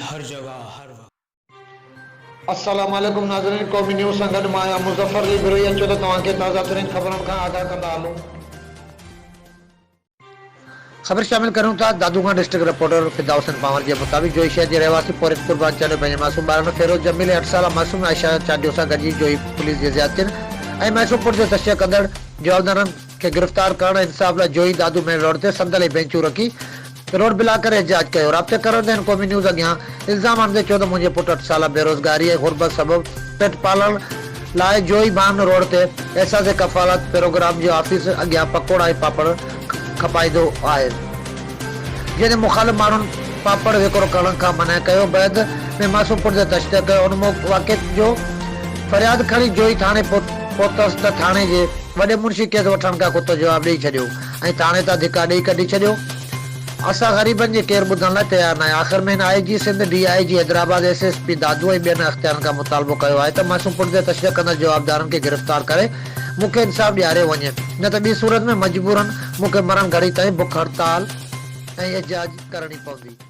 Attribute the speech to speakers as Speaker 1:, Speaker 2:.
Speaker 1: हर जगह हर वक्त।
Speaker 2: अस्सलाम वालेकुम नाज़रीन, क़ौमी न्यूज़ सां गॾु मां आहियां मुज़फ़र अली बिरोई। अचो त तव्हांखे ताज़ा तरीन ख़बरुनि खां आगाह कंदा हलूं। ख़बर शामिल करूं था। दादू खां डिस्ट्रिक्ट रिपोर्टर फिदा हुसैन पावर जे मुताबिक़ जोही शहर जे रहवासी पौरहित कुर्बान चांडियो पंहिंजे मासूम ॿारनि फिरोज जमील 8 साल मासूम आयशा चांडियो सां गॾिजी जोही पुलिस जे ज़ियादतियुनि ऐं मैसूरपुर जे तशदीद कंदड़ जवाबदारनि खे गिरफ़्तार करण इंसाफ़ लाइ जोही दादू मेन रोड ते संदल ऐं बेंचूं रखी रोड ब्लॉक करे एहतजाज कयो। राब्ते करण क़ौमी न्यूज़ अॻियां इल्ज़ाम आणंदे चयो त मुंहिंजे पुटु 8 साल बेरोज़गारी ऐं गुरबत सबबु पेट पालण लाइ जोही बामन रोड ते एहसास कफ़ालत प्रोग्राम जो ऑफिस अॻियां पकोड़ा ऐं पापड़ खपाईंदो आहे, जंहिं मुख़ालिफ़ माण्हुनि पापड़ विकिरो करण खां मना कयो। बैद में मासूमपुर जे तशदीद कयो। उन वाक़े जो फरियाद खणी जोही थाणे पहुतसि त थाणे जे वॾे मुंशी केस वठण खां कुतो जवाब ॾेई छॾियो ऐं थाणे तां धिका ॾेई कढी छॾियो। असां ग़रीबनि जे केरु ॿुधण लाइ तयार न आहे। आख़िर में IG Sindh DIG Hyderabad SSP दादू ऐं ॿियनि अख़्तियारनि खां मुतालबो कयो आहे त मासूमपुर जे तशदीद कंदड़ जवाबदारनि खे गिरफ़्तार करे मूंखे इंसाफ़ ॾियारियो वञे, न त ॿी सूरत में मजबूरन मूंखे मरण घड़ी ताईं बुख हड़ताल ऐं एहतजाज करणी पवंदी।